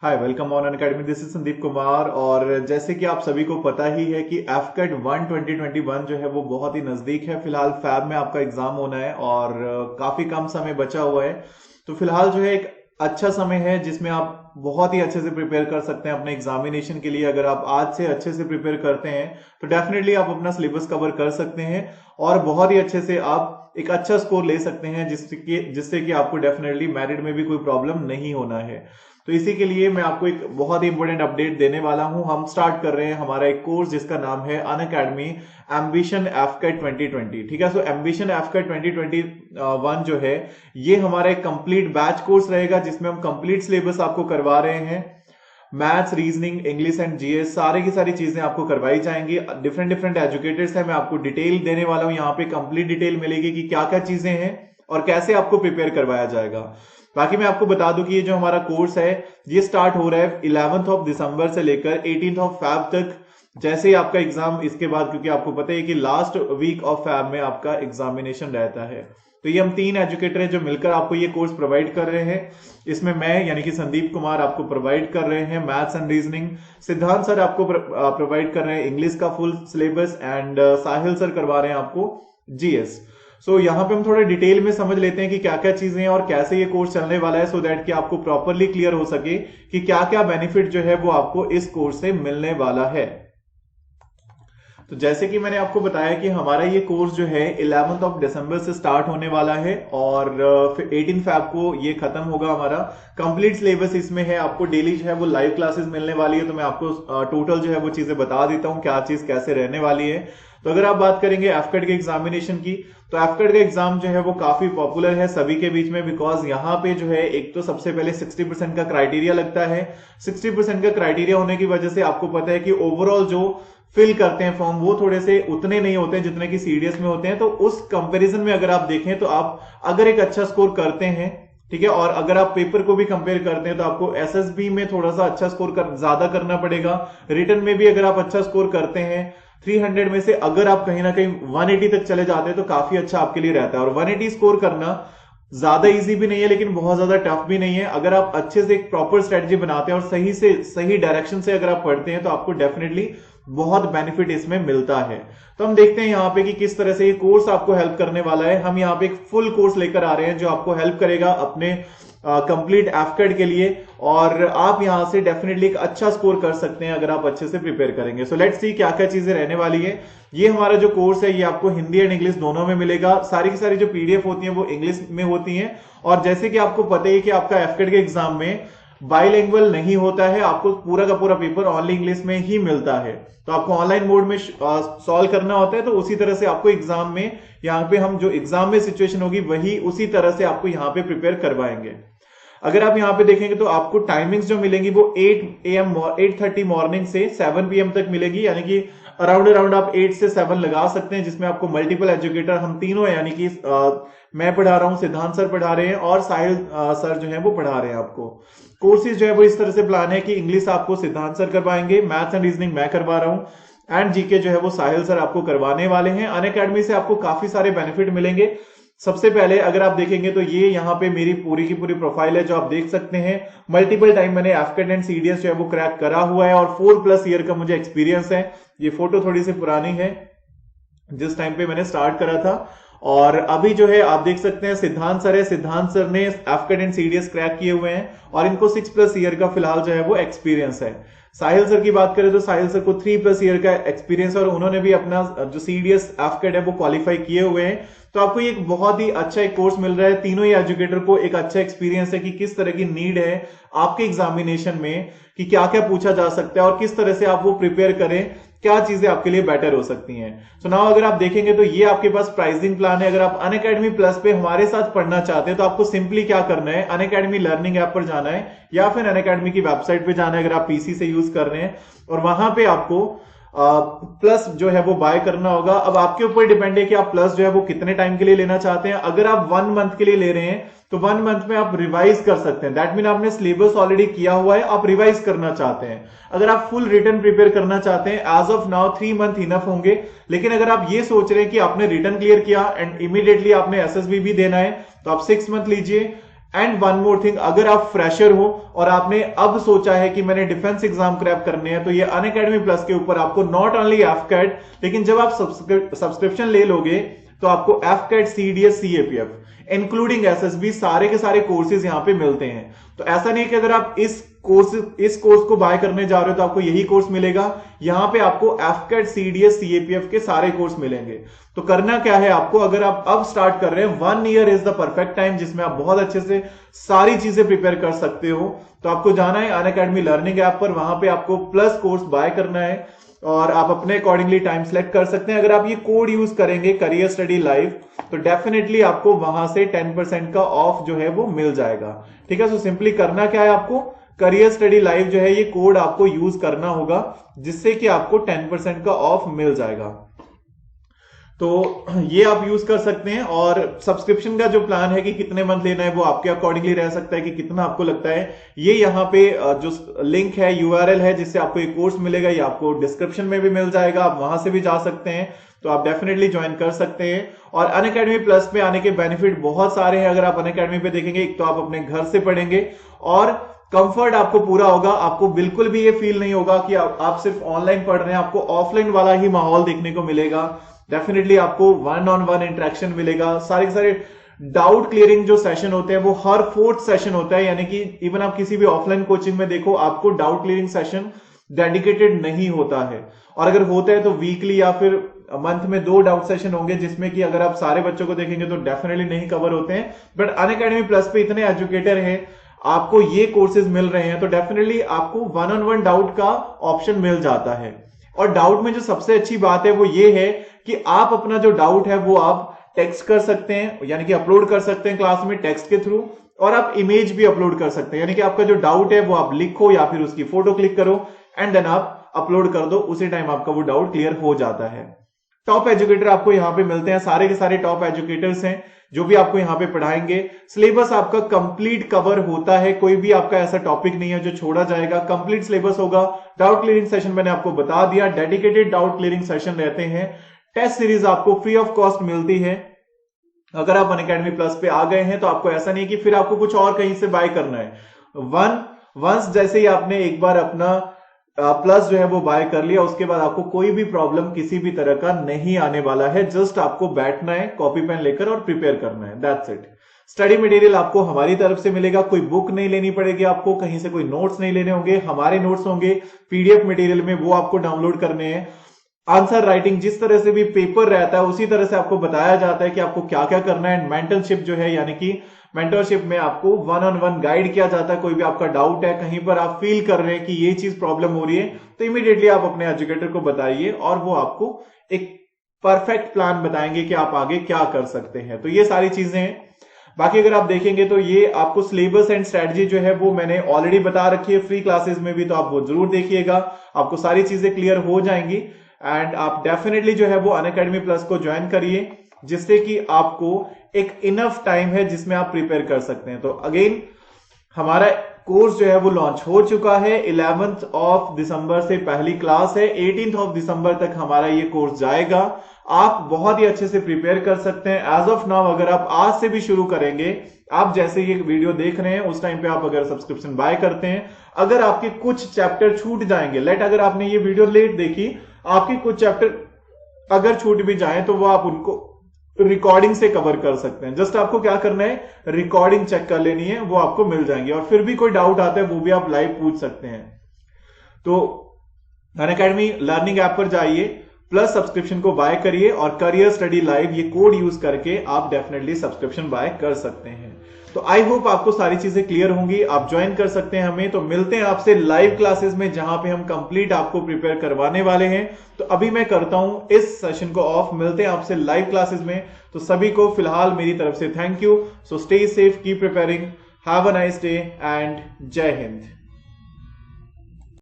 Hi, welcome on Unacademy. This is Sandeep Kumar. और जैसे कि आप सभी को पता ही है कि एफकेट 1 2021 जो है वो बहुत ही नजदीक है। फिलहाल फैब में आपका एग्जाम होना है और काफी कम समय बचा हुआ है। तो फिलहाल जो है एक अच्छा समय है जिसमें आप बहुत ही अच्छे से प्रिपेयर कर सकते हैं अपने एग्जामिनेशन के लिए। अगर आप आज से अच्छे से प्रिपेयर करते हैं तो डेफिनेटली आप अपना सिलेबस कवर कर सकते हैं और बहुत ही अच्छे से आप एक अच्छा स्कोर ले सकते हैं जिससे कि आपको डेफिनेटली मैरिट में भी कोई प्रॉब्लम नहीं होना है। तो इसी के लिए मैं आपको एक बहुत ही इंपॉर्टेंट अपडेट देने वाला हूं। हम स्टार्ट कर रहे हैं हमारा एक कोर्स जिसका नाम है अनअकैडमी एम्बिशन एफकेट 2020। ठीक है, सो एम्बिशन एफकेट 2021 जो है ये हमारा एक कंप्लीट बैच कोर्स रहेगा जिसमें हम कंप्लीट सिलेबस आपको करवा रहे हैं। Maths, reasoning, English and GS सारी की सारी चीजें आपको करवाई जाएंगी। डिफरेंट डिफरेंट एजुकेटर्स है, मैं आपको डिटेल देने वाला हूं। यहाँ पे कंप्लीट डिटेल मिलेगी कि क्या क्या चीजें हैं और कैसे आपको प्रिपेयर करवाया जाएगा। बाकी मैं आपको बता दूं कि ये जो हमारा कोर्स है ये स्टार्ट हो रहा है 11th ऑफ दिसंबर से लेकर 18th ऑफ फैब तक। जैसे ही आपका एग्जाम इसके बाद, क्योंकि आपको पता है कि लास्ट वीक ऑफ फैब में आपका एग्जामिनेशन रहता है, तो ये हम 3 एजुकेटर हैं जो मिलकर आपको ये कोर्स प्रोवाइड कर रहे हैं। इसमें मैं यानी कि संदीप कुमार आपको प्रोवाइड कर रहे हैं मैथ्स एंड रीजनिंग, सिद्धांत सर आपको प्रोवाइड कर रहे हैं इंग्लिश का full syllabus and Sahil sir करवा रहे हैं आपको जीएस। सो यहाँ पे हम थोड़ा डिटेल में समझ लेते हैं कि क्या क्या चीजें हैं और कैसे ये कोर्स चलने वाला है, सो दैट कि आपको प्रॉपरली क्लियर हो सके कि क्या क्या बेनिफिट जो है वो आपको इस कोर्स से मिलने वाला है। तो जैसे कि मैंने आपको बताया कि हमारा ये कोर्स जो है 11th ऑफ दिसंबर से स्टार्ट होने वाला है और फिर 18 फैब को ये खत्म होगा हमारा कंप्लीट सिलेबस। इसमें है आपको डेली जो है वो लाइव क्लासेस मिलने वाली है। तो मैं आपको टोटल जो है वो चीजें बता देता हूँ क्या चीज कैसे रहने वाली है। तो अगर आप बात करेंगे एफकेट के एग्जामिनेशन की, तो एफकेट का एग्जाम जो है वो काफी पॉपुलर है सभी के बीच में, बिकॉज यहाँ पे जो है एक तो सबसे पहले 60% का क्राइटेरिया लगता है। 60% का क्राइटेरिया होने की वजह से आपको पता है कि ओवरऑल जो फिल करते हैं फॉर्म वो थोड़े से उतने नहीं होते हैं जितने कि सीडीएस में होते हैं। तो उस कंपैरिजन में अगर आप देखें तो आप अगर एक अच्छा स्कोर करते हैं, ठीक है, और अगर आप पेपर को भी कंपेयर करते हैं तो आपको एसएसबी में थोड़ा सा अच्छा स्कोर ज्यादा करना पड़ेगा। रिटन में भी अगर आप अच्छा स्कोर करते हैं 300 में से अगर आप कहीं ना कहीं 180 तक चले जाते हैं तो काफी अच्छा आपके लिए रहता है। और 180 स्कोर करना ज्यादा इजी भी नहीं है लेकिन बहुत ज्यादा टफ भी नहीं है। अगर आप अच्छे से एक प्रॉपर स्ट्रेटजी बनाते हैं और सही डायरेक्शन से अगर आप पढ़ते हैं तो आपको डेफिनेटली बहुत बेनिफिट इसमें मिलता है। तो हम देखते हैं यहाँ पे कि किस तरह से ये कोर्स आपको हेल्प करने वाला है। हम यहाँ पे एक फुल कोर्स लेकर आ रहे हैं जो आपको हेल्प करेगा अपने कंप्लीट एफकेट के लिए, और आप यहां से डेफिनेटली एक अच्छा स्कोर कर सकते हैं अगर आप अच्छे से प्रिपेयर करेंगे। सो लेट्स सी क्या क्या चीजें रहने वाली है। ये हमारा जो कोर्स है ये आपको हिंदी एंड इंग्लिश दोनों में मिलेगा। सारी की सारी जो पीडीएफ होती है वो इंग्लिश में होती है। और जैसे कि आपको पता है कि आपका एफकेट के एग्जाम में बाइलिंगुअल नहीं होता है, आपको पूरा का पूरा पेपर ओनली इंग्लिश में ही मिलता है। तो आपको ऑनलाइन मोड में सॉल्व करना होता है। तो उसी तरह से आपको एग्जाम में यहाँ पे हम जो एग्जाम में सिचुएशन होगी वही उसी तरह से आपको यहाँ पे प्रिपेयर करवाएंगे। अगर आप यहाँ पे देखेंगे तो आपको टाइमिंग्स जो मिलेंगी वो 8:30 मॉर्निंग से 7 PM तक मिलेगी, यानी कि अराउंड आप 8 से 7 लगा सकते हैं, जिसमें आपको मल्टीपल एजुकेटर हम तीनों यानी कि मैं पढ़ा रहा हूं, सिद्धांत सर पढ़ा रहे हैं और साहिल सर जो है वो पढ़ा रहे हैं आपको। कोर्सेज जो है वो इस तरह से प्लान है कि इंग्लिश आपको सिद्धांत सर करवाएंगे, मैथ्स एंड रीजनिंग मैं करवा रहा हूं एंड जीके जो है वो साहिल सर आपको करवाने वाले हैं। अनअकैडमी से आपको काफी सारे बेनिफिट मिलेंगे। सबसे पहले अगर आप देखेंगे तो ये यहाँ पे मेरी पूरी की पूरी प्रोफाइल है जो आप देख सकते हैं। मल्टीपल टाइम मैंने एफकेट एंड सीडीएस जो है वो क्रैक करा हुआ है और 4+ ईयर का मुझे एक्सपीरियंस है। ये फोटो थोड़ी सी पुरानी है जिस टाइम पे मैंने स्टार्ट करा था, और अभी जो है आप देख सकते हैं सिद्धांत सर है। सिद्धांत सर ने एफकेट एंड सीडीएस क्रैक किए हुए हैं और इनको 6+ ईयर का फिलहाल जो है वो एक्सपीरियंस है। साहिल सर की बात करें तो साहिल सर को 3+ ईयर का एक्सपीरियंस और उन्होंने भी अपना जो सीडीएस एफकेट है वो क्वालिफाई किए हुए हैं। तो आपको ये एक बहुत ही अच्छा एक कोर्स मिल रहा है। तीनों ही एजुकेटर को एक अच्छा एक्सपीरियंस है कि किस तरह की नीड है आपके एग्जामिनेशन में, कि क्या क्या पूछा जा सकता है और किस तरह से आप वो प्रिपेयर करें, क्या चीजें आपके लिए बेटर हो सकती हैं। सो नाउ अगर आप देखेंगे तो ये आपके पास प्राइसिंग प्लान है। अगर आप अनअकैडमी प्लस पे हमारे साथ पढ़ना चाहते हैं तो आपको सिंपली क्या करना है, अनअकैडमी लर्निंग ऐप पर जाना है या फिर अनअकैडमी की वेबसाइट पे जाना है अगर आप पीसी से यूज कर रहे हैं, और वहां पे आपको प्लस जो है वो बाय करना होगा। अब आपके ऊपर डिपेंड है कि आप प्लस जो है वो कितने टाइम के लिए लेना चाहते हैं। अगर आप 1 मंथ के लिए ले रहे हैं तो 1 मंथ में आप रिवाइज कर सकते हैं। दैट मीन आपने सिलेबस ऑलरेडी किया हुआ है, आप रिवाइज करना चाहते हैं। अगर आप फुल रिटर्न प्रिपेयर करना चाहते हैं as of now 3 month enough होंगे। लेकिन अगर आप ये सोच रहे हैं कि आपने रिटर्न क्लियर किया एंड इमीडिएटली आपने एसएसबी भी देना है तो आप 6 मंथ लीजिए। एंड वन मोर थिंग, अगर आप फ्रेशर हो और आपने अब सोचा है कि मैंने डिफेंस एग्जाम क्रैक करने हैं, तो ये अनअकैडमी प्लस के ऊपर आपको नॉट ओनली एफकैट, लेकिन जब आप सब्सक्रिप्शन ले लोगे तो आपको AFCAT, CDS, CAPF including SSB सारे के सारे कोर्सेज यहां पे मिलते हैं। तो ऐसा नहीं कि अगर आप इस कोर्स को बाय करने जा रहे हो तो आपको यही कोर्स मिलेगा, यहां पे आपको एफकैट, सीडीएस, सीएपीएफ के सारे कोर्स मिलेंगे। तो करना क्या है आपको, अगर आप अब स्टार्ट कर रहे हैं, 1 year is the perfect time जिसमें आप बहुत अच्छे से सारी चीजें प्रिपेयर कर सकते हो। तो आपको जाना है अनअकैडमी लर्निंग ऐप पर, वहां पे आपको प्लस कोर्स बाय करना है और आप अपने अकॉर्डिंगली टाइम सेलेक्ट कर सकते हैं। अगर आप ये कोड यूज करेंगे करियर स्टडी लाइव, तो डेफिनेटली आपको वहां से 10% का ऑफ जो है वो मिल जाएगा। ठीक है, सो सिंपली करना क्या है, आपको करियर स्टडी लाइव जो है ये कोड आपको यूज करना होगा, जिससे कि आपको 10% का ऑफ मिल जाएगा। तो ये आप यूज कर सकते हैं। और सब्सक्रिप्शन का जो प्लान है कि कितने मंथ लेना है वो आपके अकॉर्डिंगली रह सकता है कि कितना आपको लगता है। ये यहाँ पे जो लिंक है, यूआरएल है जिससे आपको एक कोर्स मिलेगा, ये आपको डिस्क्रिप्शन में भी मिल जाएगा, आप वहां से भी जा सकते हैं। तो आप डेफिनेटली ज्वाइन कर सकते हैं। और अनअकैडमी प्लस पे आने के बेनिफिट बहुत सारे हैं। अगर आप अनअकैडमी पे देखेंगे, एक तो आप अपने घर से पढ़ेंगे और कंफर्ट आपको पूरा होगा, आपको बिल्कुल भी ये फील नहीं होगा कि आप सिर्फ ऑनलाइन पढ़ रहे हैं, आपको ऑफलाइन वाला ही माहौल देखने को मिलेगा। डेफिनेटली आपको 1-on-1 इंटरेक्शन मिलेगा। सारे के सारे डाउट क्लियरिंग जो सेशन होते हैं वो हर 4th सेशन होता है, यानी कि इवन आप किसी भी ऑफलाइन कोचिंग में देखो, आपको डाउट क्लियरिंग सेशन डेडिकेटेड नहीं होता है। और अगर होता है तो वीकली या फिर मंथ में 2 डाउट सेशन होंगे, जिसमें कि अगर आप सारे बच्चों को देखेंगे तो डेफिनेटली नहीं कवर होते हैं। बट अनअकैडमी प्लस पे इतने एजुकेटर हैं, आपको ये कोर्सेज मिल रहे हैं, तो डेफिनेटली आपको 1-on-1 डाउट का ऑप्शन मिल जाता है। और डाउट में जो सबसे अच्छी बात है वो ये है कि आप अपना जो डाउट है वो आप टेक्स्ट कर सकते हैं, यानी कि अपलोड कर सकते हैं क्लास में टेक्स्ट के थ्रू, और आप इमेज भी अपलोड कर सकते हैं, यानी कि आपका जो डाउट है वो आप लिखो या फिर उसकी फोटो क्लिक करो एंड देन आप अपलोड कर दो, उसी टाइम आपका वो डाउट क्लियर हो जाता है। टॉप एजुकेटर आपको यहां पे मिलते हैं, सारे के सारे टॉप एजुकेटर्स हैं जो भी आपको यहां पे पढ़ाएंगे। सिलेबस आपका कंप्लीट कवर होता है, कोई भी आपका ऐसा टॉपिक नहीं है जो छोड़ा जाएगा, कंप्लीट सिलेबस होगा। डाउट क्लियरिंग सेशन मैंने आपको बता दिया, डेडिकेटेड डाउट क्लियरिंग सेशन रहते हैं। टेस्ट सीरीज आपको फ्री ऑफ कॉस्ट मिलती है। अगर आप अनअकैडमी प्लस पे आ गए हैं तो आपको ऐसा नहीं कि फिर आपको कुछ और कहीं से बाय करना है। वंस जैसे ही आपने एक बार अपना प्लस जो है वो बाय कर लिया, उसके बाद आपको कोई भी प्रॉब्लम किसी भी तरह का नहीं आने वाला है। जस्ट आपको बैठना है कॉपी पेन लेकर और प्रिपेयर करना है, दैट्स इट। स्टडी मटेरियल आपको हमारी तरफ से मिलेगा, कोई बुक नहीं लेनी पड़ेगी आपको, कहीं से कोई नोट्स नहीं लेने होंगे, हमारे नोट्स होंगे पीडीएफ मटेरियल में, वो आपको डाउनलोड करने हैं। आंसर राइटिंग जिस तरह से भी पेपर रहता है उसी तरह से आपको बताया जाता है कि आपको क्या क्या करना है। मेंटरशिप जो है, यानी कि मेंटरशिप में आपको 1-on-1 गाइड किया जाता है। कोई भी आपका डाउट है, कहीं पर आप फील कर रहे हैं कि ये चीज प्रॉब्लम हो रही है, तो इमीडिएटली आप अपने एजुकेटर को बताइए और वो आपको एक परफेक्ट प्लान बताएंगे कि आप आगे क्या कर सकते हैं। तो ये सारी चीजें हैं। बाकी अगर आप देखेंगे तो ये आपको सिलेबस एंड स्ट्रेटजी जो है वो मैंने ऑलरेडी बता रखी है फ्री क्लासेस में भी, तो आप वो जरूर देखिएगा, आपको सारी चीजें क्लियर हो जाएंगी। एंड आप डेफिनेटली जो है वो अनअकैडमी प्लस को ज्वाइन करिए, जिससे कि आपको एक इनफ टाइम है जिसमें आप प्रिपेयर कर सकते हैं। तो अगेन हमारा कोर्स जो है वो लॉन्च हो चुका है। 11th ऑफ दिसंबर से पहली क्लास है, 18th ऑफ दिसंबर तक हमारा ये कोर्स जाएगा। आप बहुत ही अच्छे से प्रिपेयर कर सकते हैं। एज ऑफ नाउ अगर आप आज से भी शुरू करेंगे, आप जैसे ये वीडियो देख रहे हैं उस टाइम पे आप अगर सब्सक्रिप्शन बाय करते हैं, अगर आपके कुछ चैप्टर छूट जाएंगे, अगर आपने ये वीडियो लेट देखी, आपके कुछ चैप्टर अगर छूट भी जाए तो वो आप उनको रिकॉर्डिंग से कवर कर सकते हैं। जस्ट आपको क्या करना है, रिकॉर्डिंग चेक कर लेनी है, वो आपको मिल जाएंगे। और फिर भी कोई डाउट आता है वो भी आप लाइव पूछ सकते हैं। तो अनअकैडमी लर्निंग ऐप पर जाइए, प्लस सब्सक्रिप्शन को बाय करिए और करियर स्टडी लाइव ये कोड यूज करके आप डेफिनेटली सब्सक्रिप्शन बाय कर सकते हैं। तो आई होप आपको सारी चीजें क्लियर होंगी, आप ज्वाइन कर सकते हैं हमें। तो मिलते हैं आपसे लाइव क्लासेस में, जहां पे हम कंप्लीट आपको प्रिपेयर करवाने वाले हैं। तो अभी मैं करता हूं इस सेशन को ऑफ, मिलते हैं आपसे लाइव क्लासेस में। तो सभी को फिलहाल मेरी तरफ से thank you. So stay safe, keep preparing, have a nice day and जय हिंद।